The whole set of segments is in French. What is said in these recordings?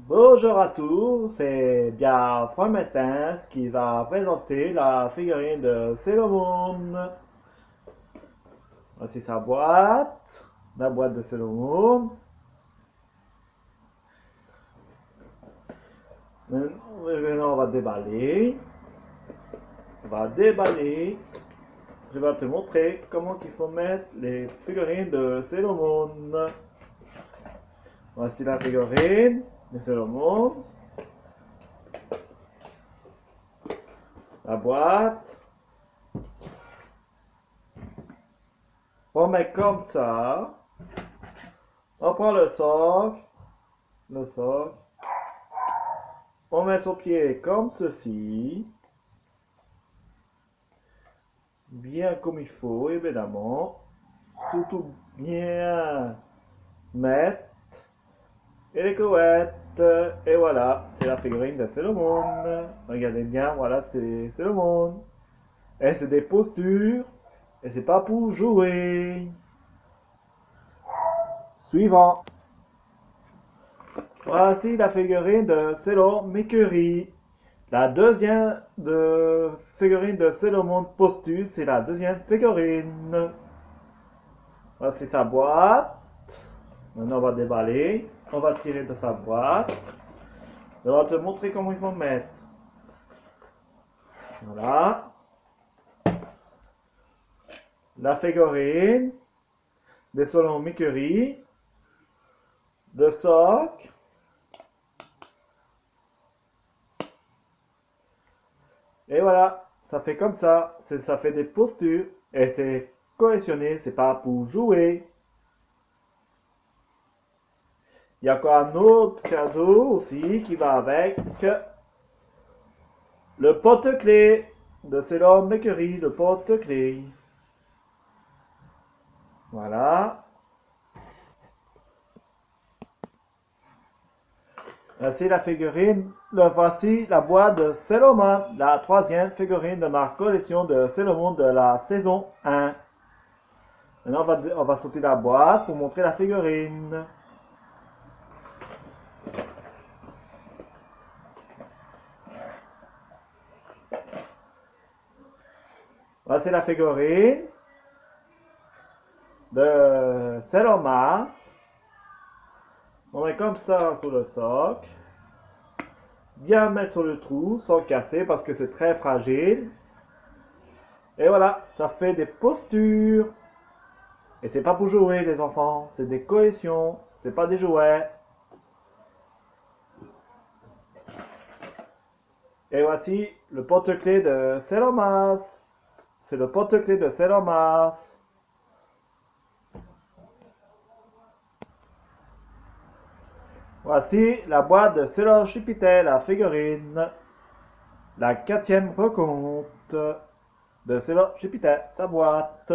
Bonjour à tous, c'est bien Franck Mestens qui va présenter la figurine de Sailor Moon. Voici sa boîte, la boîte de Sailor Moon. Maintenant, on va déballer. On va déballer. Je vais te montrer comment il faut mettre les figurines de Sailor Moon. Voici la figurine de Sailor Moon. La boîte. On met comme ça. On prend le socle. On met son pied comme ceci. Bien comme il faut, évidemment. Surtout bien mettre. Et les couettes. Et voilà, c'est la figurine de Sailor Moon. Regardez bien, voilà, c'est Sailor Moon. Et c'est des postures. Et c'est pas pour jouer. Suivant. Voici la figurine de Sailor Mercury. La deuxième figurine de Sailor Moon posture, c'est la deuxième figurine. Voici sa boîte. Maintenant, on va déballer. On va tirer de sa boîte. Je vais te montrer comment il faut mettre. Voilà. La figurine de Sailor Mercury. Le socle. Et voilà, ça fait comme ça. Ça fait des postures. Et c'est collectionné, c'est pas pour jouer. Il y a encore un autre cadeau aussi qui va avec. Le porte-clés de Sailor Mercury, le porte-clés. Voilà. Voici la figurine. Voici la boîte de Sailor Moon, la troisième figurine de ma collection de Sailor Moon de la saison 1. Maintenant, on va sortir la boîte pour montrer la figurine. Voici la figurine de Sailor Mars. On met comme ça sur le socle. Bien mettre sur le trou sans casser parce que c'est très fragile. Et voilà, ça fait des postures. Et c'est pas pour jouer les enfants, c'est des cohésions, c'est pas des jouets. Et voici le porte-clés de Sailor Mars. C'est le porte-clés de Sailor Mars. Voici la boîte de Sailor Jupiter, la figurine. La quatrième rencontre de Sailor Jupiter, sa boîte.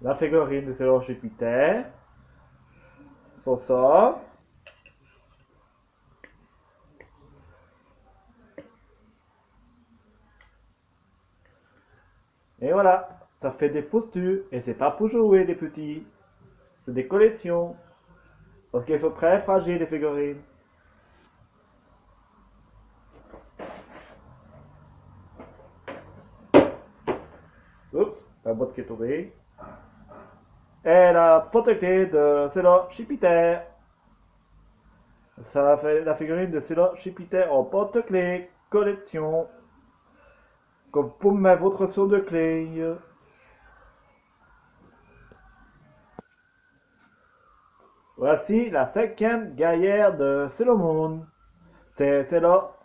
La figurine de Sailor Jupiter. Son sort. Et voilà, ça fait des postures. Et c'est pas pour jouer les petits. C'est des collections. Parce qu'elles sont très fragiles les figurines. Oups, la boîte qui est tombée. Et la porte-clés de Sailor Jupiter. Ça fait la figurine de Sailor Jupiter en porte-clés. Collection. Comme pour mettre votre saut de clé. Voici la cinquième guerrière de Sailor Moon. C'est Sailor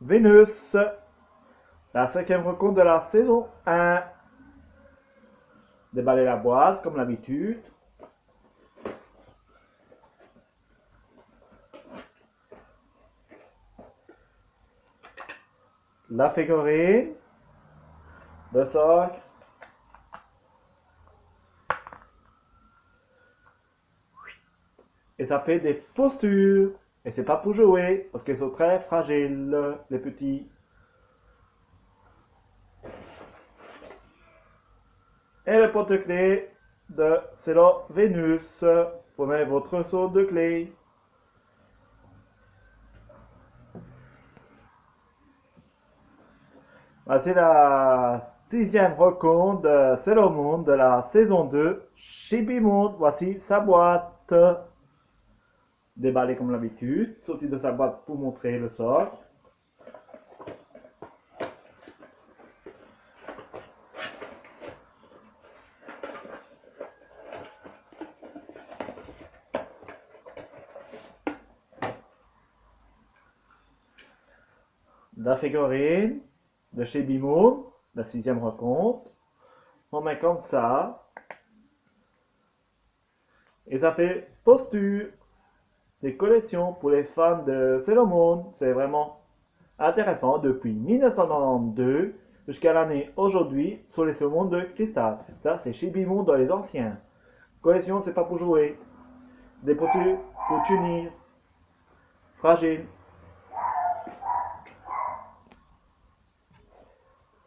Vénus. La cinquième rencontre de la saison 1. Déballer la boîte comme d'habitude. La figurine. Le socle. Et ça fait des postures. Et c'est pas pour jouer, parce qu'ils sont très fragiles, les petits. Et le porte-clés de c'est la Vénus. Vous mettez votre seau de clés. Voici la 6e rencontre de Sailor Moon de la saison 2. Chibi Moon, voici sa boîte. Déballée comme d'habitude, sortie de sa boîte pour montrer le socle. La figurine de chez Bimoon, la 6e rencontre. On met comme ça. Et ça fait posture. Des collections pour les fans de Sailor Moon. C'est vraiment intéressant depuis 1992 jusqu'à l'année aujourd'hui sur les Sailor Moon de cristal. Ça, c'est chez Bimoon dans les anciens. Collection, c'est pas pour jouer. C'est des postures pour tenir. Fragile.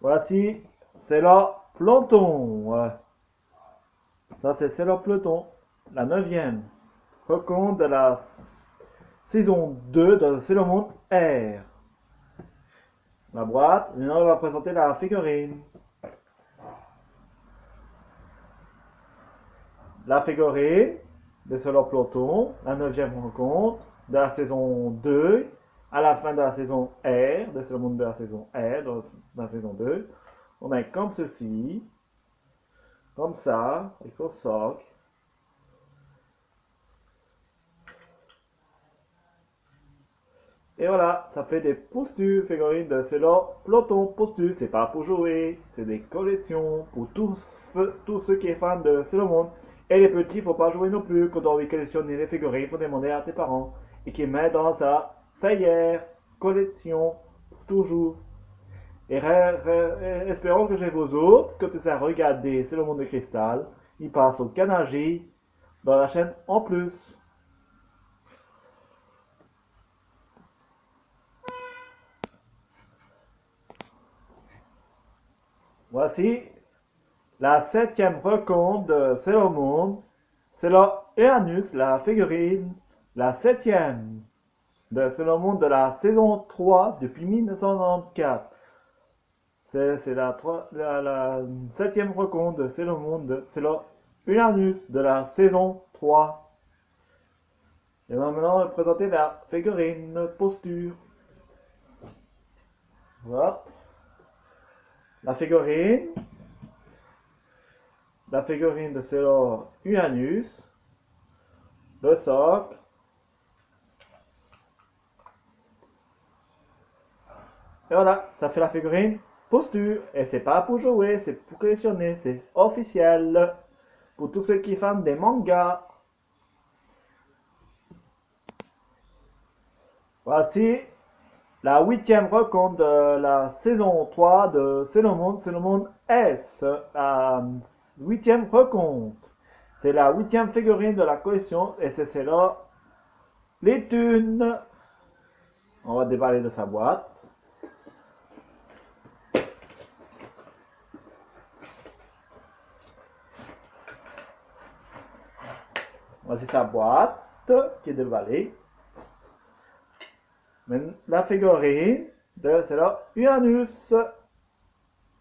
Voici, c'est la Planton. Ça, c'est le Planton, la 9e rencontre de la saison 2 de Sailor Moon R. La boîte, maintenant on va présenter la figurine. La figurine de Sailor Planton, la 9e rencontre de la saison 2, à la fin de la saison R, de Sailor Moon de la saison R, de la saison 2. On met comme ceci, comme ça, avec son socle. Et voilà, ça fait des postures figurines de Sailor Planton. Postures, c'est pas pour jouer, c'est des collections pour tous ceux qui sont fans de Sailor Moon. Et les petits, il faut pas jouer non plus. Quand on veut collectionner les figurines, il faut demander à tes parents. Et qu'ils mettent dans sa feuillère, collection, pour toujours. Et espérons que chez vous autres, quand vous avez regardé Sailor Moon de cristal, ils passent au Canal J dans la chaîne en plus. Voici la 7e rencontre de Sailor Moon. C'est la Uranus, la figurine, la 7e de Sailor Moon de la saison 3 depuis 1994. C'est la 7e rencontre de Sailor Moon, c'est la Uranus de la saison 3. Et maintenant, on va présenter la figurine posture. Voilà. La figurine de Sailor Uranus, le socle, et voilà, ça fait la figurine posture, et c'est pas pour jouer, c'est pour collectionner, c'est officiel, pour tous ceux qui font des mangas. Voici la 8e rencontre de la saison 3 de Sailor Moon S, la 8e rencontre. C'est la 8e figurine de la collection et c'est là les thunes. On va déballer de sa boîte. Voici sa boîte qui est déballée. La figurine de c'est là Uranus,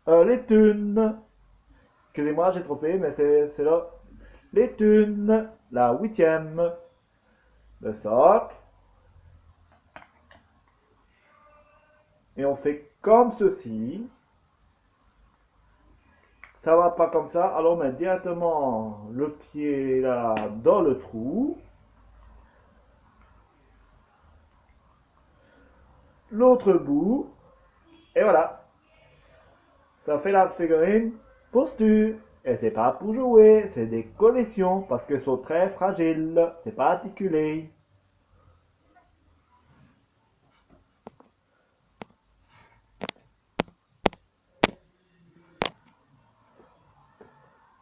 les thunes. Excusez-moi, j'ai trompé, mais c'est là les thunes, la 8e, le socle. Et on fait comme ceci. Ça va pas comme ça, alors on met directement le pied là dans le trou. L'autre bout, et voilà. Ça fait la figurine posture. Et c'est pas pour jouer, c'est des collections parce qu'elles sont très fragiles, c'est pas articulé.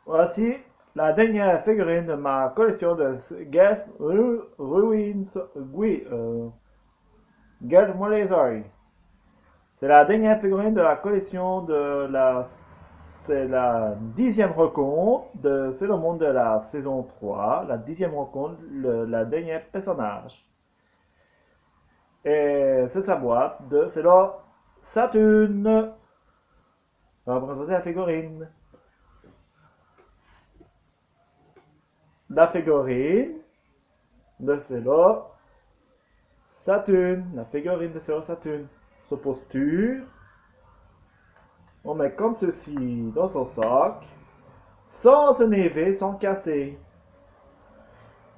Voici la dernière figurine de ma collection de Guess Ruins Get Molezari. C'est la dernière figurine de la collection de la c'est la 10e rencontre de C'est le monde de la saison 3, la 10e rencontre, la dernière personnage. Et c'est sa boîte de C'est le Saturne. On va présenter la figurine. La figurine de C'est le Saturne. La figurine de C'est le Saturne. Sa posture. On met comme ceci dans son sac, sans se néver, sans casser.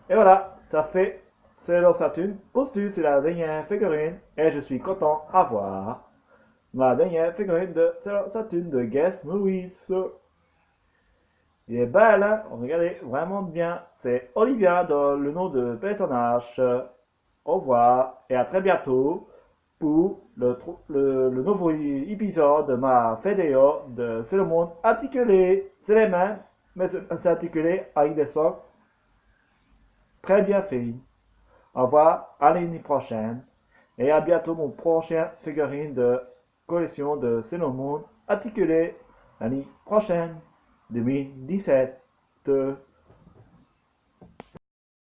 Et voilà, ça fait Sailor Saturn. Posture, c'est la dernière figurine, et je suis content à voir ma dernière figurine de Sailor Saturn de Guess Movies. Il est belle, hein? Regardez, vraiment bien. C'est Olivia dans le nom de personnage. Au revoir et à très bientôt pour le nouveau épisode de ma vidéo de C'est le monde articulé. C'est les mêmes, mais c'est articulé avec des sons très bien faits. Au revoir, à l'année prochaine et à bientôt mon prochain figurine de collection de C'est le monde articulé l'année prochaine, 2017.